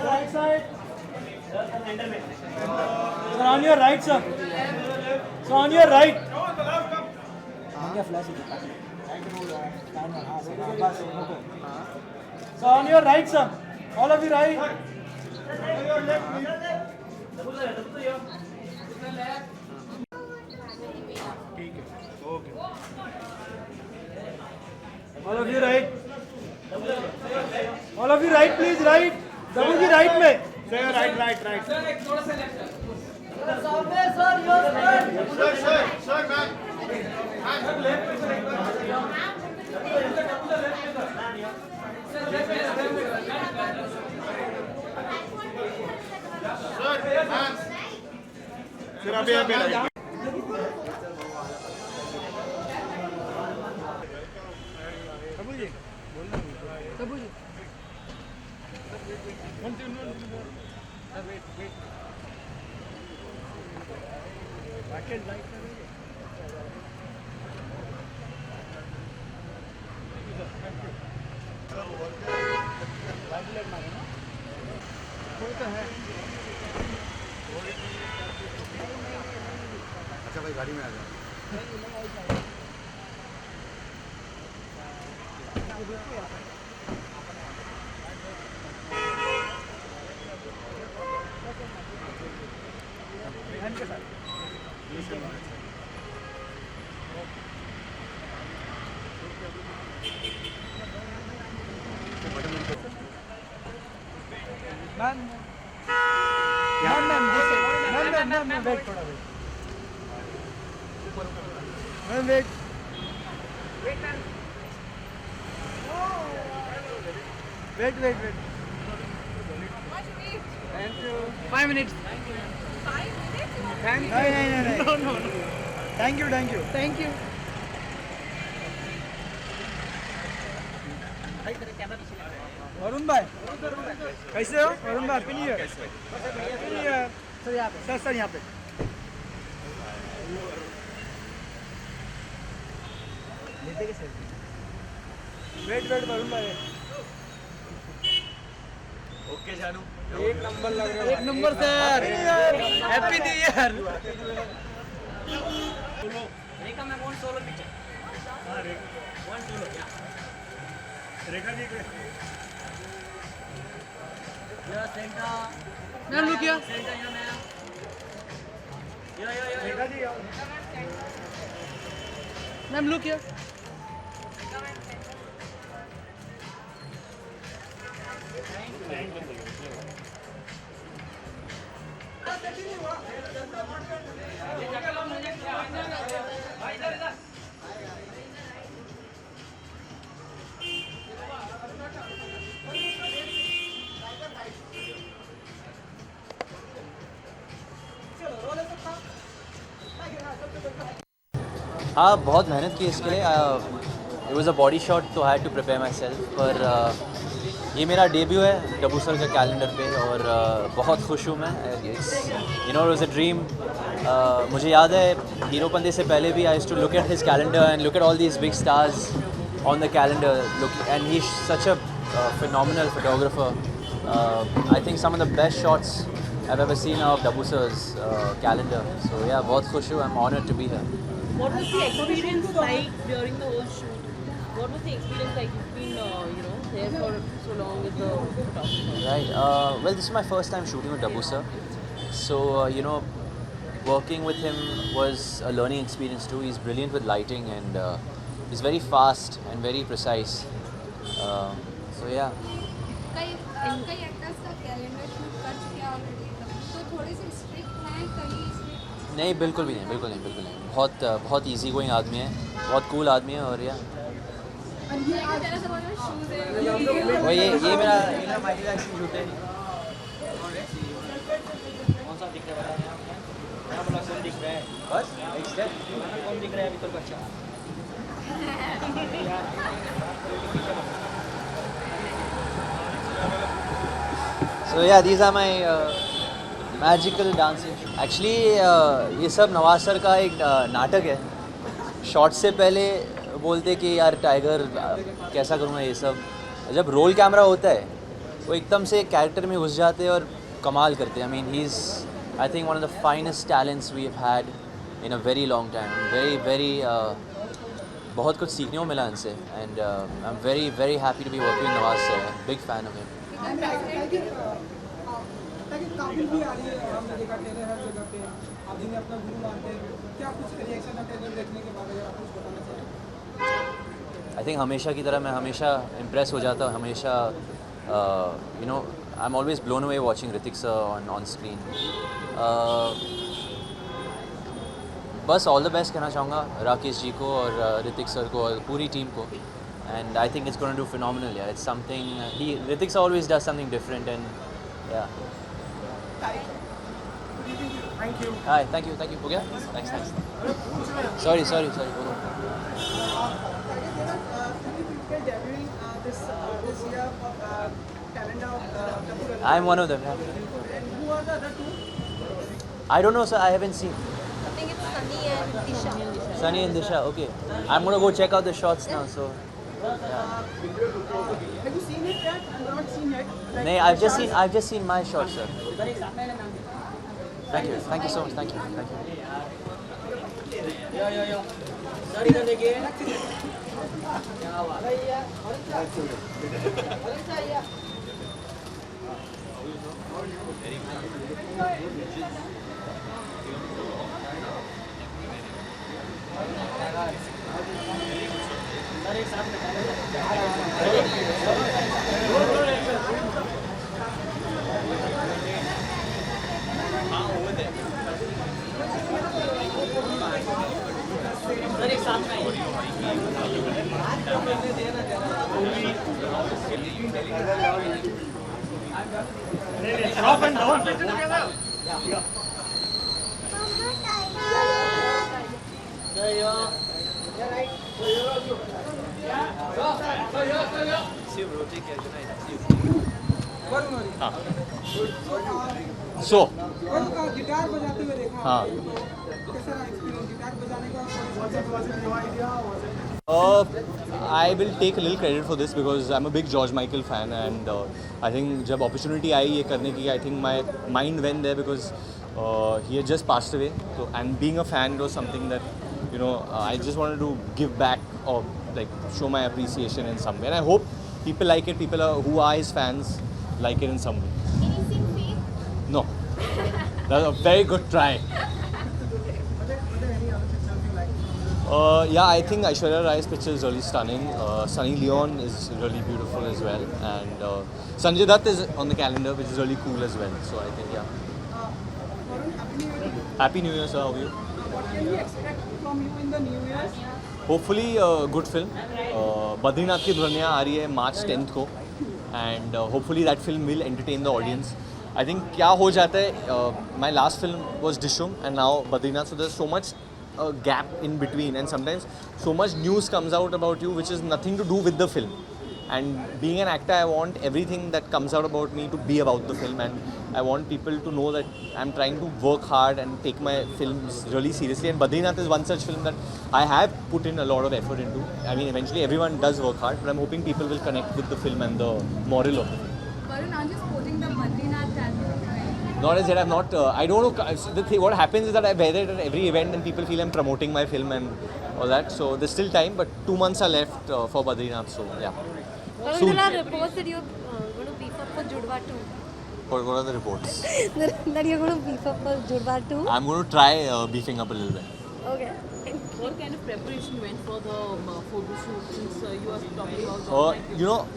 Right side. Sir, on your right, sir. So on your right. So on your right, sir. All of you right. All of you right. All of you right, please right. Double की right में. Sir, right. Sir, man. Sir, अभी right. अच्छा भाई गाड़ी में आ जाओ। Ma'am wait थोड़ा ma'am wait wait thank you 5 minutes नहीं थैंक यू वरुण भाई कैसे हो वरुण भाई हैप्पी न्यू ईयर सर यहाँ पे वेट वरुण भाई ओके जानू एक नंबर लग रहा है एक number sir happy new year Rekha मैं कौन सोलो पिक्चर हां रेखा वन सोलो या रेखा जी या Santa ma'am look here Santa या मैम या Rekha ji ma'am look here हाँ बहुत मेहनत की इसके लिए it was a body shot तो I had to prepare myself पर ये मेरा डेब्यू है डब्बू सर का कैलेंडर पे और बहुत खुश हूँ मैं you know it was a dream मुझे याद है हीरोपंती से पहले भी I used to look at his calendar and look at all these big stars on the calendar and he is such a phenomenal photographer. I think some of the best shots I've ever seen of Dabbu sir's calendar. So yeah, बहुत खुश हूँ. I'm honored to be here. What was the experience like during the whole shoot? What was the experience like? You've been, there for so long with the photographer. Right. Well, this is my first time shooting with Dabbu sir. So working with him was a learning experience too. He's brilliant with lighting and he's very fast and very precise. So yeah. कई actors का calendar shoot कर चुके हैं already, तो थोड़े से strict हैं कहीं इसमें? नहीं, बिल्कुल भी नहीं, बिल्कुल नहीं, बिल्कुल नहीं। बहुत इजी गोइंग आदमी है, बहुत कूल आदमी है। और या वो ये मेरा माइकल जैक्सन शूट है। कौन सा दिख रहा है? यहाँ बोला कौन दिख रहा है? बस एक स्टेप कौन दिख रहा है अभी तक? अच्छा So yeah, these are my magical dancing. Actually ये सब नवाज सर का एक नाटक है। शॉट से पहले बोलते कि यार टाइगर कैसा करूँगा ये सब। जब रोल कैमरा होता है वो एकदम से कैरेक्टर में घुस जाते हैं और कमाल करते हैं। I mean he's I think one of the finest talents we have had in a very long time. Very बहुत कुछ सीखने को मिला इनसे and I'm very happy to be working with Nawaz sir. Big fan of him. काफी भी आ रही है, हम देखा ट्रेलर हर जगह पे, आप जिन्हें अपना गुरु मानते हैं, क्या कुछ रिएक्शन आता है देखने के बाद, अगर आप कुछ बताना चाहें? आई थिंक हमेशा की तरह मैं हमेशा इम्प्रेस हो जाता हूँ, हमेशा you know I am always blown away watching Hrithik sir on screen. बस ऑल द बेस्ट कहना चाहूँगा राकेश जी को और ऋतिक सर को और पूरी टीम को। And I think it's gonna do phenomenal. Yeah it's something ही Hrithik sir always does something different and yeah thank you. Hi thank you हो गया। Thanks sorry I am one of them. Who are the other two? I don't know, sir. I haven't seen. I think it's Sunny and Disha. Sunny and Disha. Okay. I'm gonna go check out the shots now. So. Have you seen it yet? Not seen yet. Like, No, I've just seen my shots, sir. Thank you so much. Thank you. Yo. Sir, इधर देखिए। Drop and down. So. Guitar बजाते हुए देखा, हाँ. कैसा रहा experience guitar बजाने का? I will take a little credit for this because I'm a big George Michael fan and I think जब opportunity आई ये करने की, I think my mind went there because he had just passed away. So and being a fan was something that I just wanted to give back or like show my appreciation in some way. And I hope people like it. People who are his fans like it in some way. Can you sing Faith? No, that's a very good try. Yeah, I think Aishwarya Rai's picture is really stunning. Sunny Leon is really beautiful as well, and Sanjay Dutt is on the calendar, which is really cool as well. So I think Happy New Year, sir. How are you? What can we expect from you in the New Year's? Hopefully a good film. Badrinath की धुरनिया आ रही है March 10th को, and hopefully that film will entertain the audience. I think क्या हो जाता है, my last film was Dishum and now Badrinath, so there's so much gap in between and sometimes so much news comes out about you which is nothing to do with the film. And being an actor, I want everything that comes out about me to be about the film, and I want people to know that I'm trying to work hard and take my films really seriously. And Badrinath is one such film that I have put in a lot of effort into. I mean, eventually everyone does work hard, but I'm hoping people will connect with the film and the moral of the film. Varun, I'm just quoting the Badrinath tattoo. Not as yet, I'm not, I don't know, the thing, what happens is that I wear it at every event and people feel I'm promoting my film and all that, so there's still time, but 2 months are left for Badrinath, so yeah. Varun, there are reports that you're going to beef up for Judwa 2. What are the reports? That you're going to beef up for Judwa 2? I'm going to try beefing up a little bit. Okay. What kind of preparation went for the photo shoot since you are talking about You know,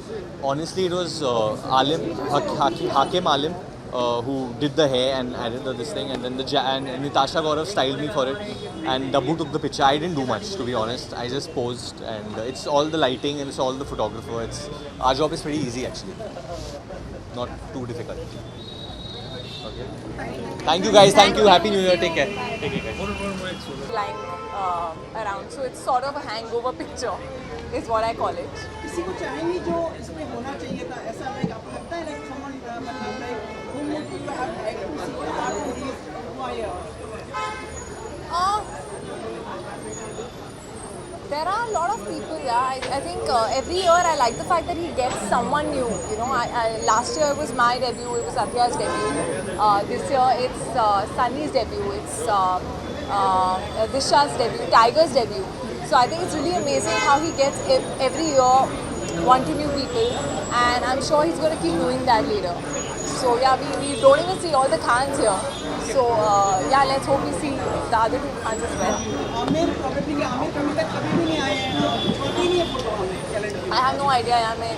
honestly, it was Alim, Hakim Alim, who did the hair and added this thing, and then and Natasha Gaurav styled me for it, and Dabu took the picture. I didn't do much, to be honest. I just posed, and it's all the lighting and it's all the photographer. Our job is pretty easy actually, not too difficult. Okay. Thank you guys. Thank you. Happy New Year. Take care. Take care, guys. Lying around. So it's sort of a hangover picture, is what I call it. किसी को चाहेंगे जो इसमें होना चाहिए था ऐसा like आपको लगता है लाइक समवन मतलब like who would you have liked to see apart from these who are here? There are a lot of people, yeah. I think every year I like the fact that he gets someone new. You know, last year it was my debut, it was Adhya's debut. This year it's Sunny's debut, it's Disha's debut, Tiger's debut. So I think it's really amazing how he gets every year one to new people, and I'm sure he's going to keep doing that later. So yeah, we don't even see all the Khans here. So yeah, let's hope we see the other two Khans as well. Aamir probably Aamir कभी तक कभी भी नहीं आए हैं छोटी नहीं है photo calendar I have no idea यार मैं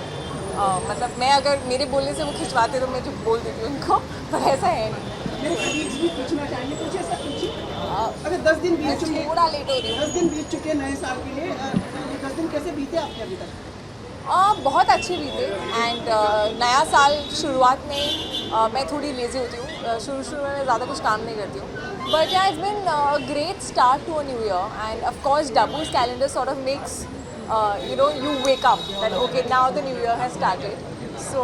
मतलब मैं अगर मेरे बोलने से वो खिंचवाते तो मैं तो बोल देती हूँ उनको, पर ऐसा है नहीं. मेरे कलीग्स भी पूछना चाहेंगे कुछ ऐसा पूछिए अगर 10 दिन बीत चुके थोड़ा लेट हो रही हूँ. 10 दिन बीत चुके नए साल के लिए 10 दिन कैसे बीते आपके अभी तक? बहुत अच्छे बीते एंड नया साल शुरुआत में मैं थोड़ी लेज़ी होती हूँ. शुरू में मैं ज़्यादा कुछ काम नहीं करती हूँ. But yeah it's been great start to a new year and of course Dabboo's calendar sort of makes you wake up that okay, now the new year has started. So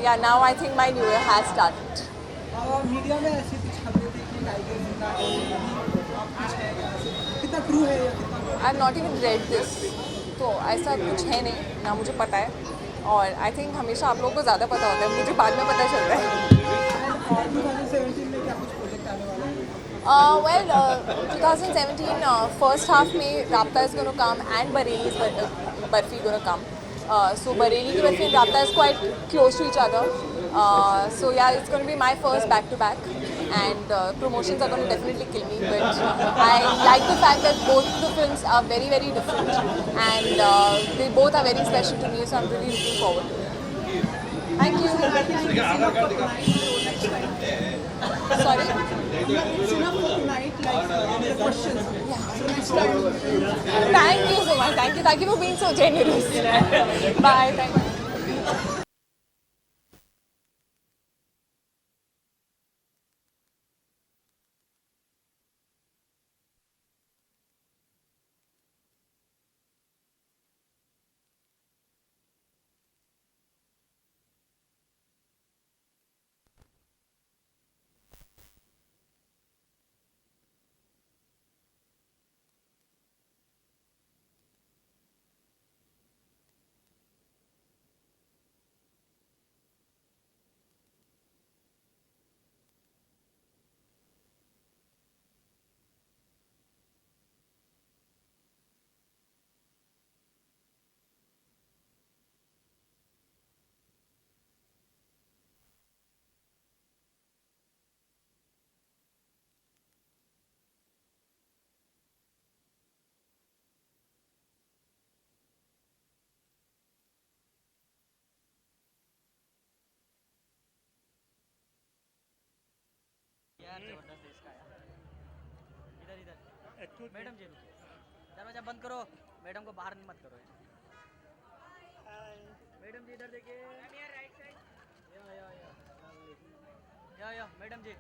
yeah, now I think my new year has started. Media में ऐसी कुछ खबरें थी कि tiger जिंदा है आप कुछ है ऐसे कितना ट्रू है या कितना I have not even read this. तो ऐसा कुछ है नहीं, ना मुझे पता है. और आई थिंक हमेशा आप लोगों को ज़्यादा पता होता है, मुझे बाद में पता चलता है. 2017 में क्या कुछ प्रोजेक्ट आने वाला है? Well, 2017 first half में Rabta is going to come and Bareilly's Barfi going to come. So Bareilly की Barfi and Rabta is quite close to each other. So yeah, it's going to be my first back-to-back, and promotions are going to definitely kill me. But I like the fact that both the films are very, very different, and they both are very special to me. So I'm really looking forward to it. Thank you. Sorry. It's enough for tonight, like the questions. So next time. Thank you so much. Thank you for being so generous. Bye. Thank you. यार जबरदस्त है इसका यार. इधर इधर madam जी दरवाजा बंद करो. मैडम को बाहर मत करो. मैडम जी इधर देखिए. या मैडम जी.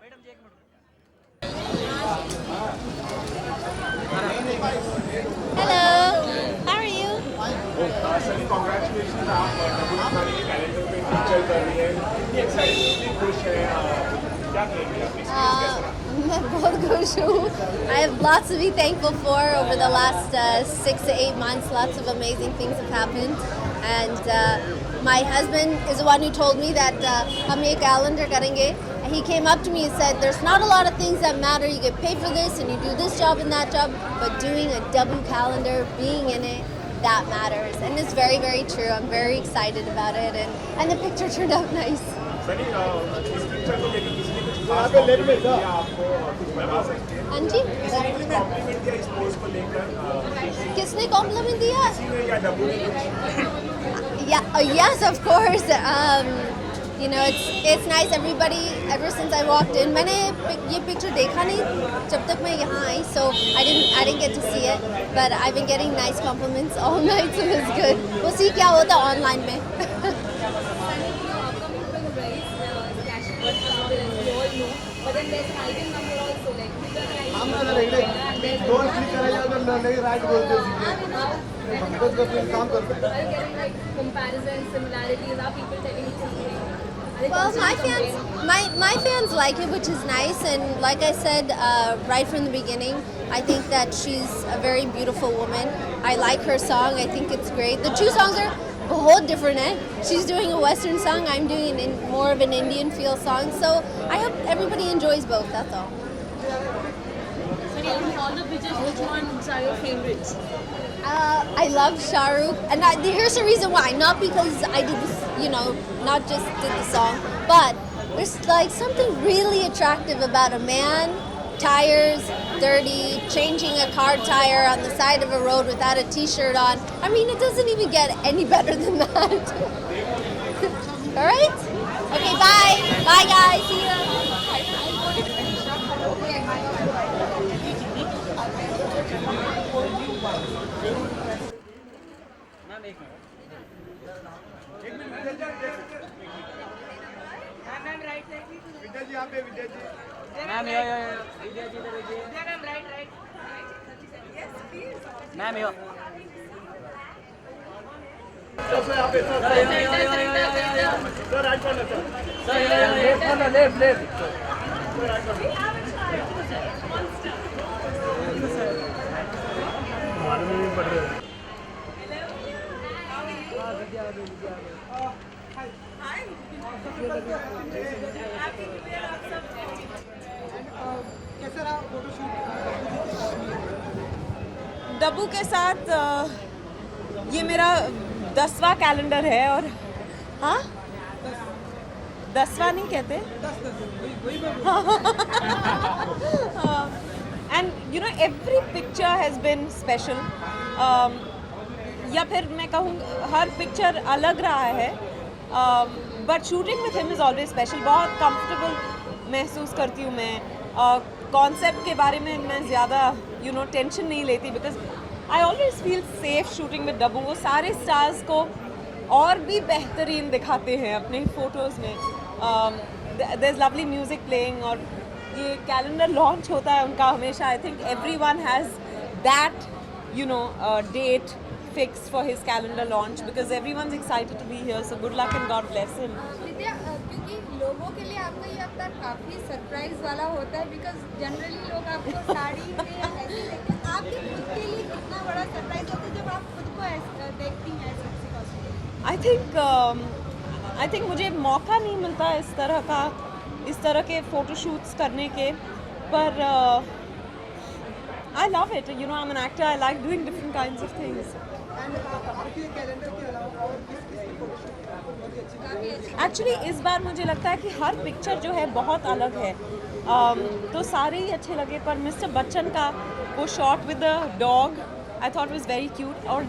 मैडम जी एक minute. Hello, how are you? Sunny congratulation आप डबल खाने के कैलेंडर पे फीचर कर रही हैं. कितनी एक्साइटेड खुश हैं क्या कहेंगे अपनी एक्सपीरियंस कैसा रहा? मैं बहुत खुश हूँ. I have lots to be thankful for over the last 6 to 8 months. Lots of amazing things have happened, and my husband is the one who told me that हम ये calendar करेंगे. And he came up to me and said, there's not a lot of things that matter. You get paid for this and you do this job and that job, but doing a double calendar, being in it, that matters. And it's very, very true. I'm very excited about it, and the picture turned out nice. Sunny इस picture को लेकर किसी ने कुछ खास complement दिया आपको, कुछ बता सकते हैं? हाँ जी? किसी ने कुछ कॉम्प्लीमेंट दिया इस पोस्ट को लेकर? किसने कॉम्प्लीमेंट दिया? किसी ने या डब्बू ने कुछ? Yeah, yes, of course. You know, it's nice. Everybody, ever since I walked in, मैंने ये picture देखा नहीं जब तक मैं यहाँ आई, so I didn't get to see it. But I've been getting nice compliments all night, so it's good. We'll see क्या होता है online में. Well, my fans like it, which is nice, and like I said right from the beginning, I think that she's a very beautiful woman. I like her song. I think it's great. The two songs are बहुत different. She's doing a Western song. I'm doing more of an Indian feel song. So I hope everybody enjoys both. That's all. Sorry, out of all the pictures, which ones are your favorites? I love Shah Rukh, and here's the reason why. Not because I did this, you know, not just did the song, but there's like something really attractive about a man, tires, dirty, changing a car tire on the side of a road without a t-shirt on. I mean, it doesn't even get any better than that. All right? Okay, bye. Bye, guys. See you. Ma'am एक ma'am यो विद्या जी इधर देखिए ma'am यो कैसा रहा photoshoot? डब्बू के साथ ये मेरा 10वां calendar है और हाँ 10वां नहीं कहते and you know every picture has been special या फिर मैं कहूँ हर पिक्चर अलग रहा है but shooting with him is always special. बहुत कंफर्टेबल महसूस करती हूँ मैं. कॉन्सेप्ट के बारे में मैं ज़्यादा यू नो टेंशन नहीं लेती because I always feel safe shooting with Dabboo. वो सारे स्टार्स को और भी बेहतरीन दिखाते हैं अपने फ़ोटोज़ में. There is lovely music playing और ये कैलेंडर लॉन्च होता है उनका हमेशा. I think every one has that you know date fixed for his calendar launch because everyone's excited to be here. So good luck and God bless him. विद्या, क्योंकि लोगों के लिए आपका ये अवतार काफ़ी सरप्राइज वाला होता है बिकॉज जनरली लोग आपको साड़ी में या ऐसे देखते हैं. आपके खुद के लिए कितना बड़ा सरप्राइज होता है जब आप खुद को देखती हैं ऐसे कॉस्ट्यूम? I think मुझे मौका नहीं मिलता इस तरह के फोटोशूट्स करने के पर I love it. You know, I'm an actor. I like doing different kinds of things. Actually इस बार मुझे लगता है कि हर पिक्चर जो है बहुत अलग है. तो सारे ही अच्छे लगे पर मिस्टर बच्चन का वो shot with the dog I thought was very cute. और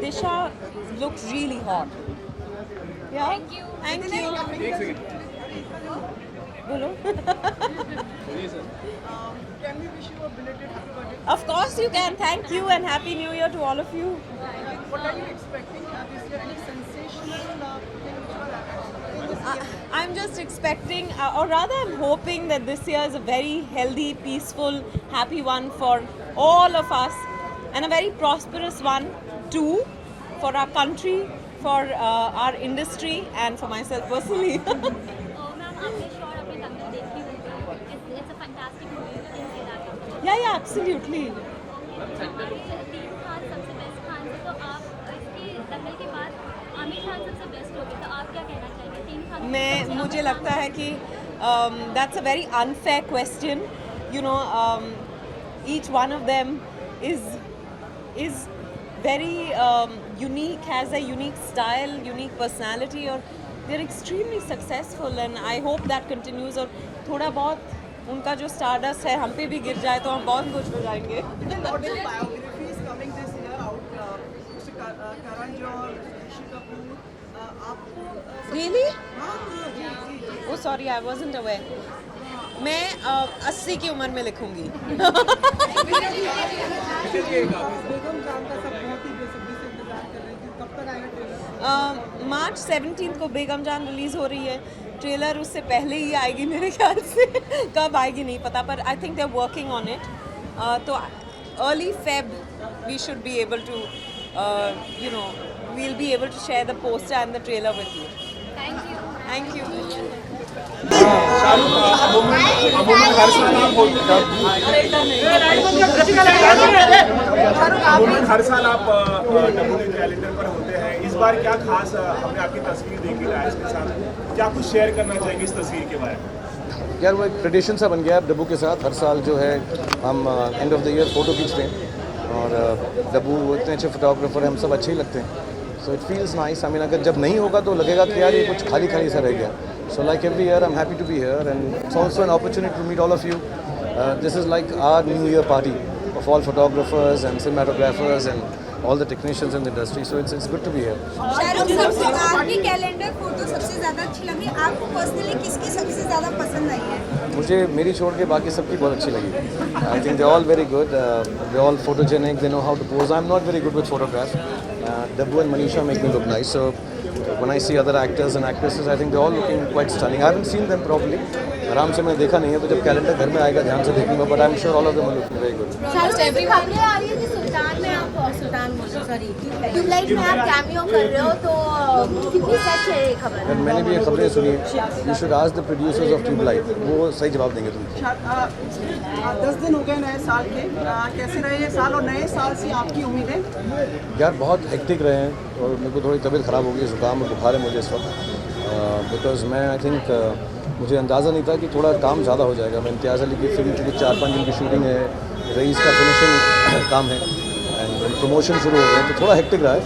Disha looks really hot. Thank you. बोलो. Can we wish you a belated happy birthday? Of course you can. Thank you and happy new year to all of you. What are you expecting this year? Any sensational thing which will happen in this year? I'm just expecting, or rather I'm hoping that this year is a very healthy, peaceful, happy one for all of us and a very prosperous one too for our country, for our industry and for myself personally. Yeah, absolutely. दंगल के बाद आमिर खान सबसे best हो गए, तो आप क्या कहना चाहेंगे? तीन खान मुझे लगता है कि that's a very unfair question. You know, each one of them is very unique, has a unique style, unique personality, और they're extremely successful, and I hope that continues. और थोड़ा बहुत उनका जो स्टारडस्ट है हम पे भी गिर जाए तो हम बहुत खुश हो जाएंगे. biography is coming this year out. Mr. Karan Johar, Rishi Kapoor. आपको Really? हाँ जी जी. Oh sorry, I wasn't aware. मैं 80 की उम्र में लिखूंगी. बेगम जान का सब बहुत ही बेसब्री से इंतजार कर रहे हैं कि कब तक आएगा ट्रेलर. मार्च 17 को बेगम जान रिलीज़ हो रही है. ट्रेलर उससे पहले ही आएगी मेरे ख्याल से. कब आएगी नहीं पता, पर I think they are working on it. तो early Feb we should be able to we'll be able to share the poster and the trailer with you. Thank you. अमूमन हर साल आप डब्बू के कैलेंडर पर होते हैं. इस बार क्या खास हमने आपकी तस्वीर देखी डायस के साथ, क्या कुछ शेयर करना चाहेंगे इस तस्वीर के बारे में? यार वो एक ट्रेडिशन सा बन गया है डब्बू के साथ. हर साल जो है हम end of the year photo खींचते हैं, और डब्बू इतने अच्छे फोटोग्राफर हैं, हम सब अच्छे ही लगते हैं. So it feels nice. I mean अगर जब नहीं होगा तो लगेगा कि यार ये कुछ खाली खाली सा रह गया. So like every year I am happy to be here, and it's also an opportunity to meet all of you. This is like our new year party of all photographers and cinematographers and all the technicians in the industry. So it's good to be here. Shahrukh सबसे आपकी calendar photo सबसे ज़्यादा अच्छी लगी. आपको personally किसकी सबसे ज़्यादा पसंद आई है? मुझे मेरी छोड़ के बाकी सबकी बहुत अच्छी लगी. I think they're all very good. They're all photogenic. They know how to pose. I'm not very good with photographs. Dabbu and Manisha make me look nice. So when I see other actors and actresses, I think they're all looking quite stunning. I haven't seen them properly. आराम से मैंने देखा नहीं है, तो जब calendar घर में आएगा ध्यान से देखूंगा. But I am sure all of them are looking very good. खबरें आ रही है कि सुल्तान में आप ट्यूबलाइट में आप कैमियो कर रहे हो, तो कितनी सच है ये खबर? मैंने भी ये खबरें सुनी है. You should ask the producers of Tubelight, वो सही जवाब देंगे तुमको. 10 दिन हो गए नए साल के. कैसे रहे ये साल, और नए साल से आपकी उम्मीदें? यार बहुत हेक्टिक रहे हैं, और मेरे को थोड़ी तबीयत ख़राब हो गई, ज़ुकाम और बुखार है मुझे इस वक्त. बिकॉज मैं आई थिंक मुझे अंदाज़ा नहीं था कि थोड़ा काम ज़्यादा हो जाएगा. मैं इम्तियाज़ अली की फिल्म की 4-5 दिन की शूटिंग है, रईस का फिनिशिंग काम है, एंड प्रमोशन शुरू हो गए, तो थोड़ा हेक्टिक रहा है.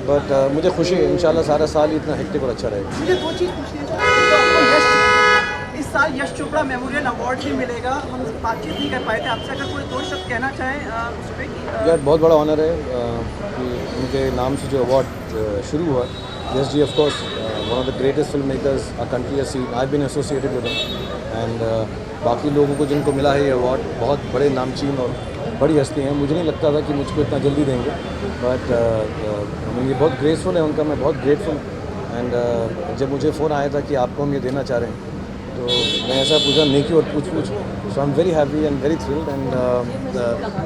बट मुझे खुशी है, इंशाल्लाह सारा साल ही इतना हेक्टिक और अच्छा रहेगा. मुझे 2 चीज़ पूछनी है. तो आपको यश इस साल यश चोपड़ा मेमोरियल अवार्ड भी मिलेगा. हम बातचीत नहीं कर पाए थे आपसे, अगर कोई 2 शब्द कहना चाहें उस पर. यार बहुत बड़ा ऑनर है कि उनके नाम से जो अवार्ड शुरू हुआ. Yes ji, of course one of the greatest film makers our country has seen. I have been associated with him, and बाकी लोगों को जिनको मिला है ये अवार्ड बहुत बड़े नामचीन और बड़ी हस्ती हैं. मुझे नहीं लगता था कि मुझको इतना जल्दी देंगे, बट ये बहुत ग्रेसफुल है उनका. मैं बहुत ग्रेटफुल. एंड जब मुझे फ़ोन आया था कि आपको हम ये देना चाह रहे हैं, तो मैं ऐसा पूछा नेकी और पूछ. So I am very happy and very thrilled. And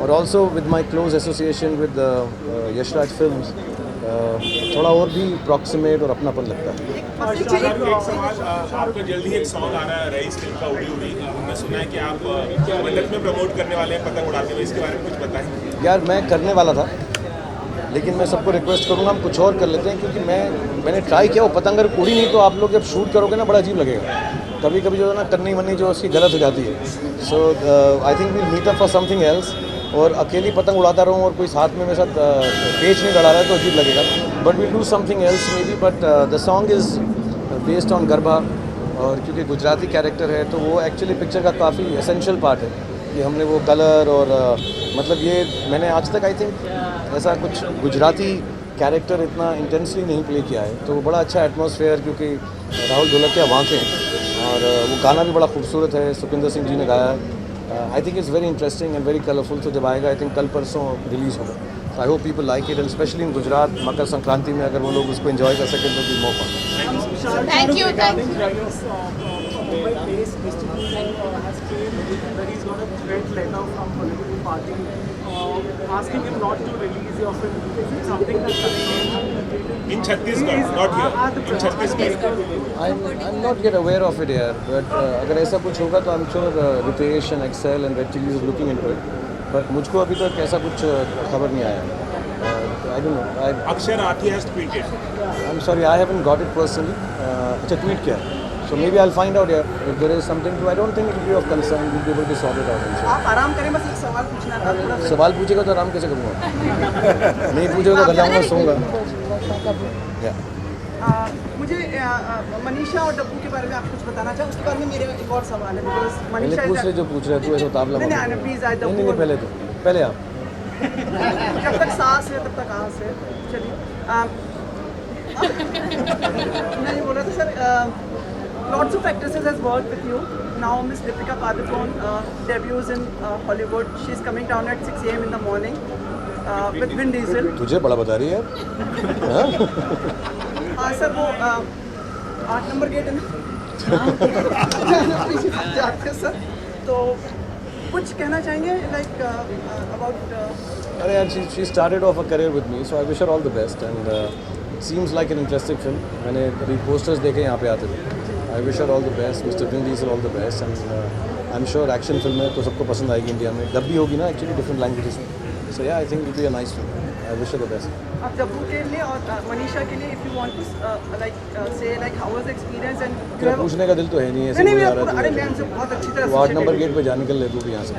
और also with my close association with Yash Raj films, थोड़ा और भी प्रॉक्सिमेट और अपनापन लगता है. एक सवाल, आपका जल्दी एक सॉन्ग आ रहा है रईस फिल्म का, उड़ी उड़ी. हमने सुना है कि आप मदद में प्रमोट करने वाले हैं पतंग उड़ाते हुए. इसके बारे में कुछ बताएं. यार मैं करने वाला था, लेकिन मैं सबको रिक्वेस्ट करूँगा हम कुछ और कर लेते हैं, क्योंकि मैंने ट्राई किया. वो पतंग अगर उड़ी नहीं तो आप लोग जब शूट करोगे ना बड़ा अजीब लगेगा. कभी कभी जो है ना करनी वरनी जो उसकी गलत हो जाती है. So I think we'll meet up for something else. और अकेली पतंग उड़ाता रहूँ और कोई साथ में मेरे साथ पेच नहीं लड़ा रहा है तो अजीब लगेगा. But we'll do something else maybe. But the song is based on garba, और क्योंकि गुजराती कैरेक्टर है तो वो एक्चुअली पिक्चर का काफ़ी एसेंशियल पार्ट है कि हमने वो कलर और मतलब ये मैंने आज तक आई थिंक ऐसा कुछ गुजराती कैरेक्टर इतना इंटेंसली नहीं प्ले किया है. तो बड़ा अच्छा एटमॉस्फेयर, क्योंकि राहुल ढोलकिया वहाँ के हैं, और वो गाना भी बड़ा खूबसूरत है, सुखिंदर सिंह जी ने गाया है. I think it's very interesting and very colourful. तो जब आएगा आई थिंक कल परसों रिलीज़ होगा. I hope people like it, and specially in Gujarat Makar Sankranti में अगर वो लोग उसको एंजॉय कर सकें तो भी मौका. Thank you. Mumbai based distributor has claimed that he's got a threat letter from political party asking him not to release your film. Is it something that's coming in Chhattisgarh, not here, in Chhattisgarh? I'm not yet aware of it here, but अगर ऐसा कुछ होगा तो I'm sure Ritesh and Excel and Red TV is looking into it. But मुझको अभी तक ऐसा कुछ खबर नहीं आया. I don't know. Akshay Rathi has tweeted. I'm sorry, I haven't got it personally. अच्छा ट्वीट किया. So maybe I'll find out if there is something to. I don't think it will be of concern. We'll be able to sort it out. आप आराम करें, बस एक सवाल पूछना था थोड़ा. सवाल पूछेगा तो आराम कैसे करूँगा? नहीं पूछेगा तो घर जाऊँगा सोऊंगा. मुझे मनीषा और डब्बू के बारे में आप कुछ बताना चाहो. उसके बारे में मेरे एक और सवाल है. बिकॉज पहले मनीषा पूछ ले जो पूछ रहा है तू ऐसा उतावला मत. नहीं प्लीज आई नहीं पहले आप. जब तक सांस है तब तक आस है. चलिए मैं ये बोल रहा था sir, lots of actresses has worked with you. Now Miss Deepika Padukone debuts in Hollywood. She's coming down at 6 a.m. in the morning with Vin Diesel. तुझे बड़ा बता रही है. हाँ सर, वो 8 नंबर गेट है ना. जाते हैं सर, तो कुछ कहना चाहेंगे लाइक अबाउट. अरे यार, she started off a career with me, so I wish her all the best and it seems like an interesting film. मैंने अभी posters देखे यहाँ पे आते थे. I wish her all the best, Mr. Vin Diesel all the best and I'm sure action film है तो सबको पसंद आएगी. इंडिया में डब भी होगी ना actually different languages में. So yeah, I think it will be a nice film. I wish her the best. आप डब्बू के लिए और मनीषा के लिए, if you want to say like how was the experience and तेरा पूछने का दिल तो है नहीं ऐसे. नहीं अरे मैं उनसे बहुत अच्छी तरह से 8 नंबर गेट पे जा निकल ले तू भी यहाँ से.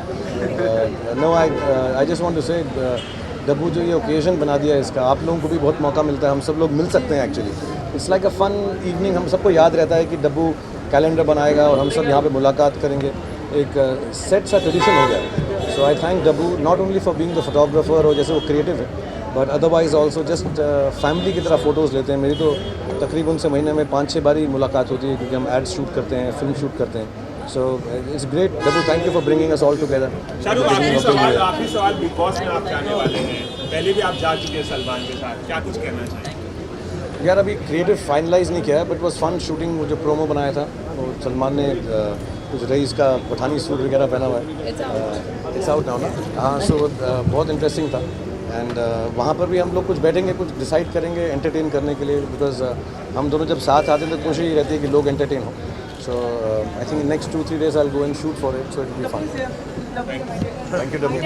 No, I just want to say डब्बू जो ये ओकेजन बना दिया है इसका, आप लोगों को भी बहुत मौका मिलता है. हम सब लोग मिल सकते हैं actually. It's like a fun evening. हम सबको याद रहता है कि डब्बू कैलेंडर बनाएगा और हम सब यहाँ पे मुलाकात करेंगे. एक सेट सा ट्रेडिशन हो गया. So I thank Dabboo not only for being the photographer और जैसे वो क्रिएटिव है, but otherwise also just family की तरह फ़ोटोज़ लेते हैं. मेरी तो तकरीबन से महीने में 5-6 बार ही मुलाकात होती है क्योंकि हम एड शूट करते हैं, फिल्म शूट करते हैं. So it's great. Dabboo, thank you for bringing us all together. Shahrukh, आखिरी सवाल बिग बॉस में आप जाने वाले हैं. पहले भी आप जा चुके हैं सलमान के साथ, क्या कुछ कहना चाहेंगे? यार अभी क्रिएटिव फाइनलाइज नहीं किया है, बट वॉज फन शूटिंग. जो प्रोमो बनाया था वो सलमान ने कुछ रईस का पठानी सूट वगैरह पहना हुआ है. इट्स आउट नाउ ना. हाँ, सो बहुत इंटरेस्टिंग था. एंड वहाँ पर भी हम लोग कुछ बैठेंगे, कुछ डिसाइड करेंगे एंटरटेन करने के लिए. बिकॉज हम दोनों जब साथ आते हैं तो कोशिश रहती है कि लोग एंटरटेन हो. So I think next 2-3 days I'll go and shoot for it, so it will be fun. Thank you, Dabu.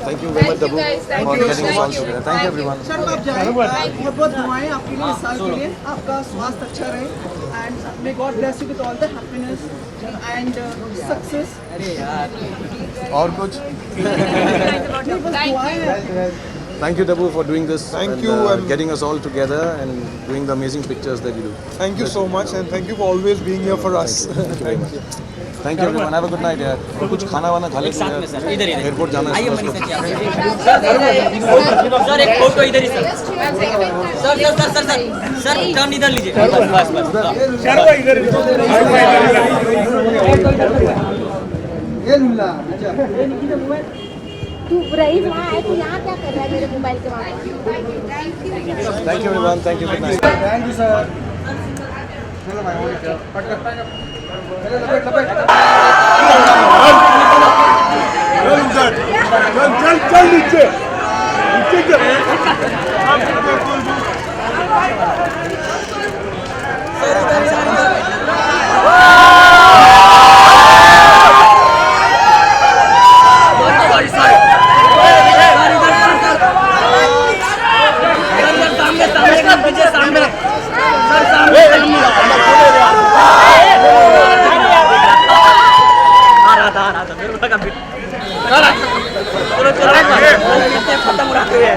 Thank you very much, Dabu, for getting us all together. Thank you, everyone. Sir आप जाएं, बहुत बहुत दुआएं आपके लिए इस साल के लिए. आपका स्वास्थ्य अच्छा रहे and may God bless you with all the happiness and success. अरे यार और कुछ? नहीं, बस दुआएं हैं. Thank you, Dabu, for doing this. Thank and, you, getting us all together and doing the amazing pictures that you do. Thank you so much and thank you for always being here for us. Thank you very much. Thank you, everyone. Have a good night, यार. और कुछ खाना वाना खा लेते हैं. इधर airport जाना है. आइए मनीषा जी. सर एक फोटो इधर ही सर. सर टर्न इधर लीजिए. बस. शाहरुख इधर ये लुल्ला. अच्छा तू रईस वहाँ है, तू यहाँ क्या कर रहा है मेरे मोबाइल के वहाँ? Thank you, everyone. Thank you. Good night. Thank you sir. चलो भाई वो क्या पटक चलो लपेट. चल नीचे खत्म उड़ाते हुए.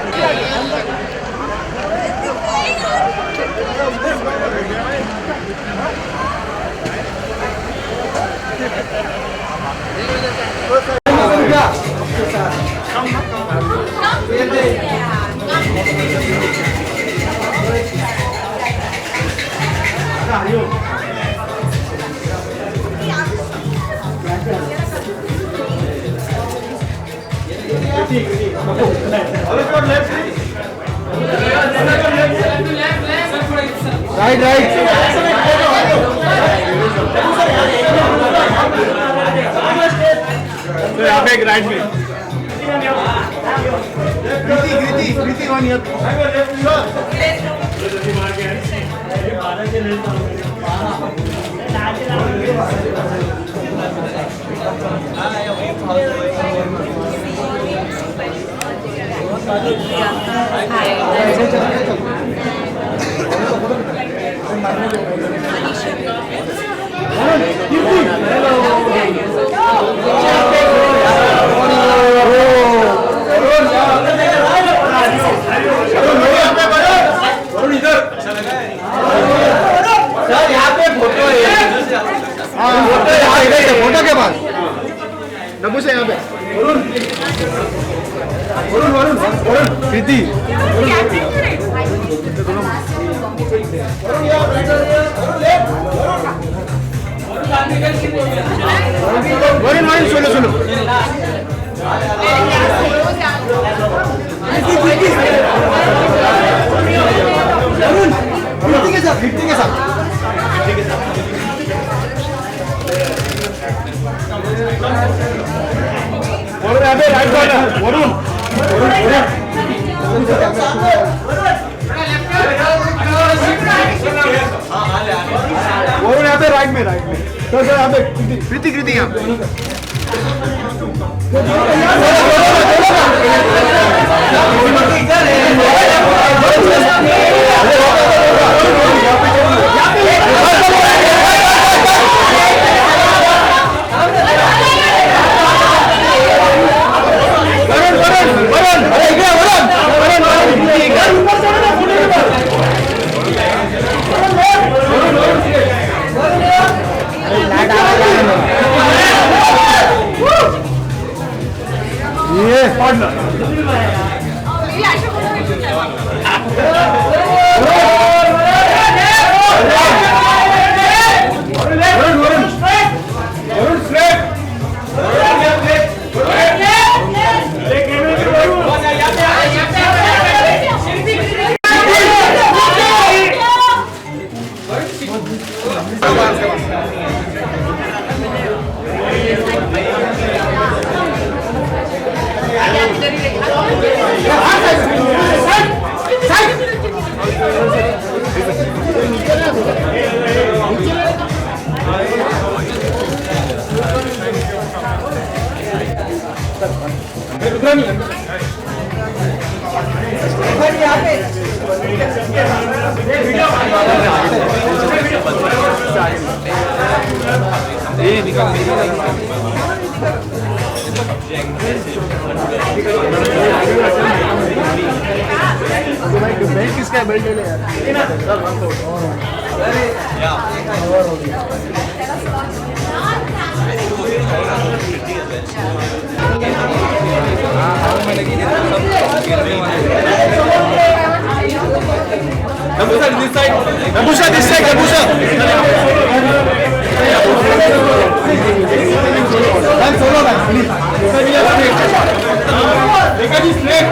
राइट में कृति वन हियर फोटो के बाद नबू से यहाँ पे वरुण वरुण वरुण प्रीति वरुण वरुण सुनो सुनो प्रीति के साथ प्रीति के साथ वरुण यहाँ पे राइट कॉर्नर वरुण वरुण यहाँ पे राइट में सर यहाँ पे प्रीति कृति यहाँ ये पार्टनर बेल्ट किसका है बेल्ट ले ले Nabusha this side Nabusha man solo man please देखा जी snake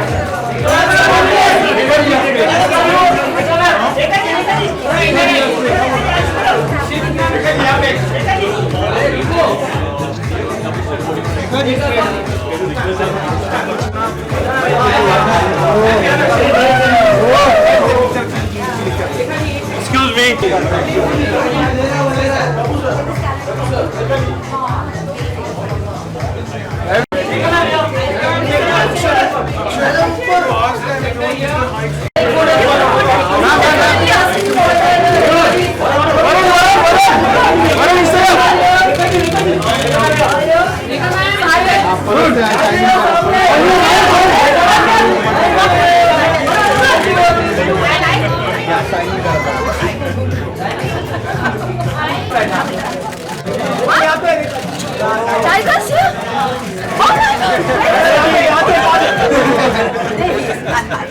Excuse me.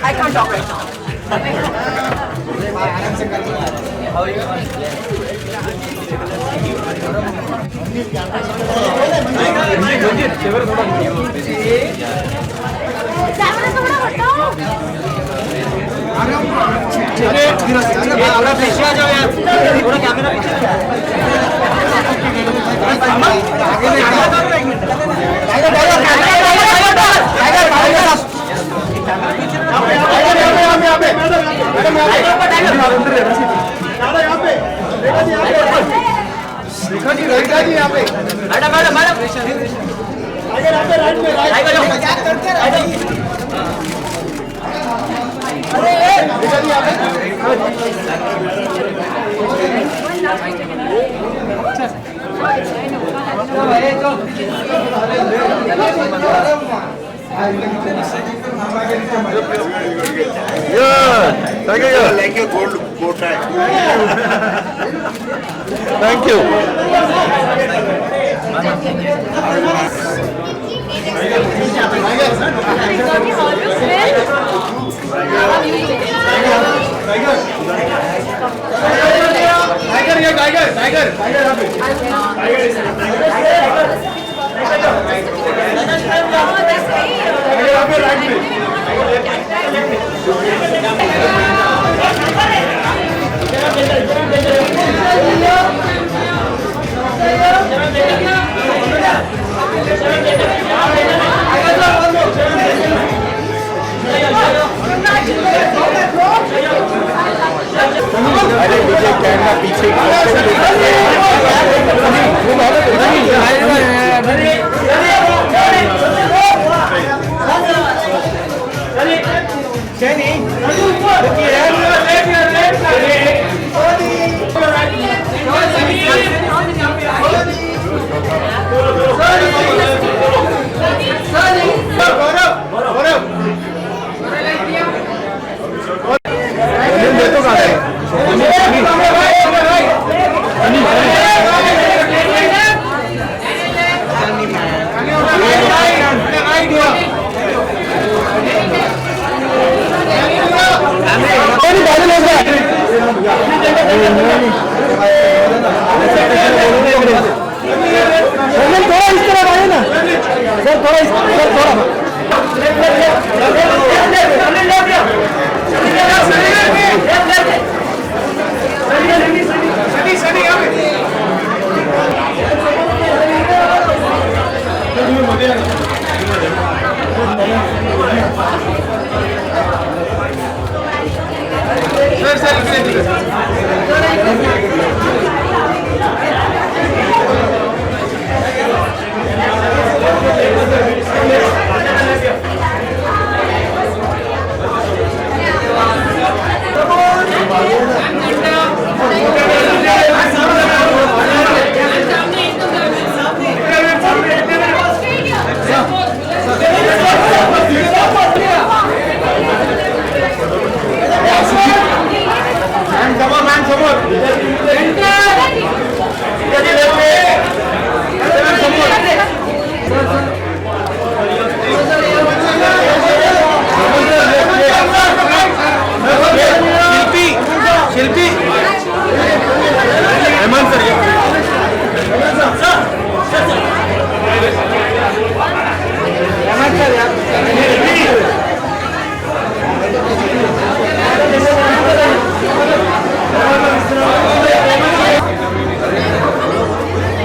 I can't talk right now. देखो जी राइट जी यहाँ पे मैडम मैडम मैडम आगे राइट में राइट क्या करते हैं Like your gold bow tie. Thank you. अरे मुझे कैमरा पीछे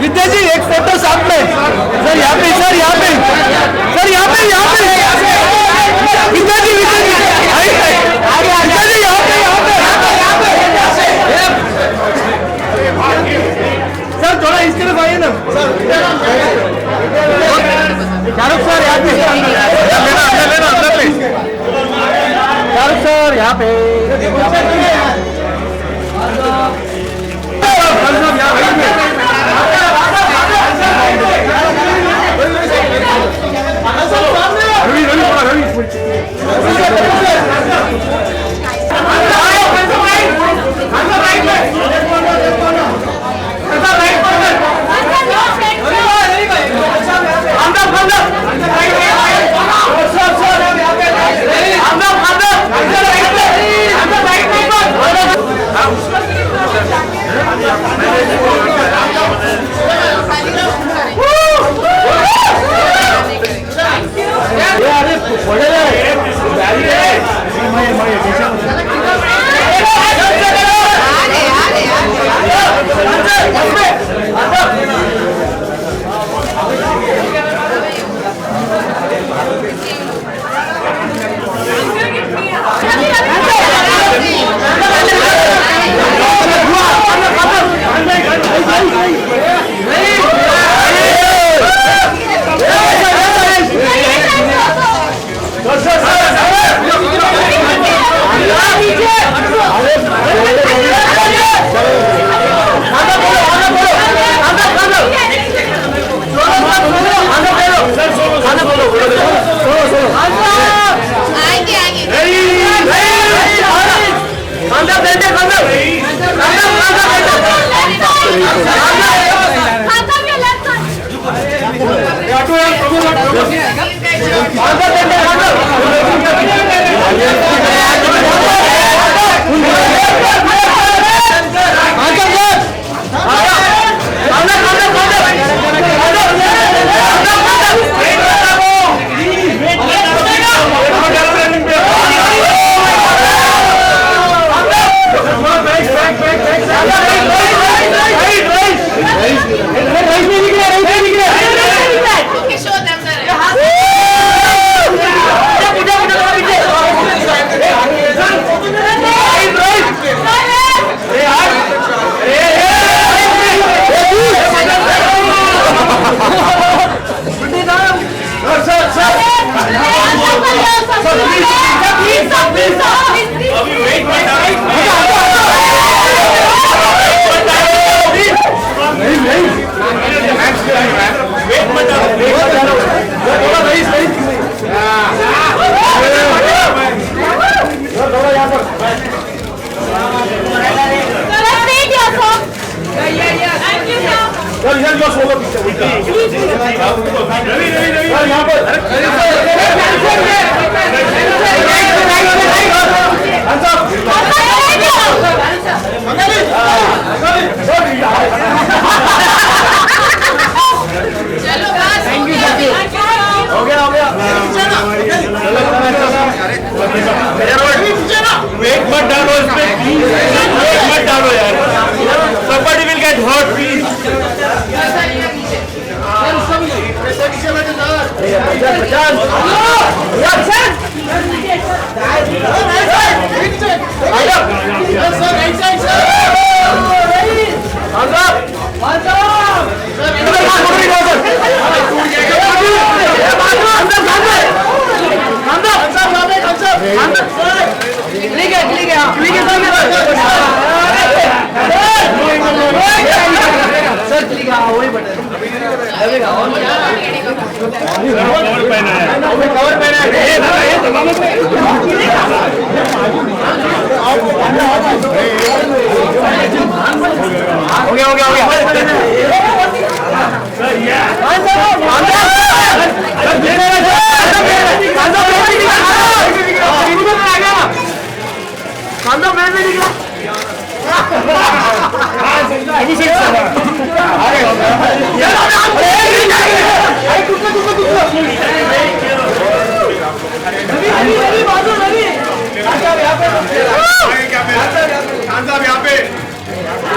विद्या जी एक फोटो साथ में सर, यहाँ पे सर, यहाँ पे सर, यहाँ पे विद्या जी विद्या जी यहाँ पे सर, थोड़ा इस तरफ आइए ना शाहरुख सर, यहाँ पे शाहरुख सर, यहाँ पे वेट मत डालो इस पे वेट मत डालो यार somebody will get hurt please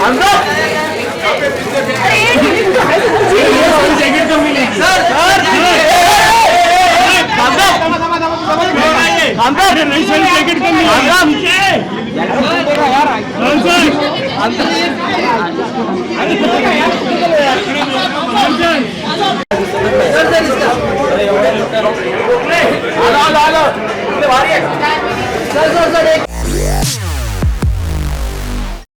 अंदर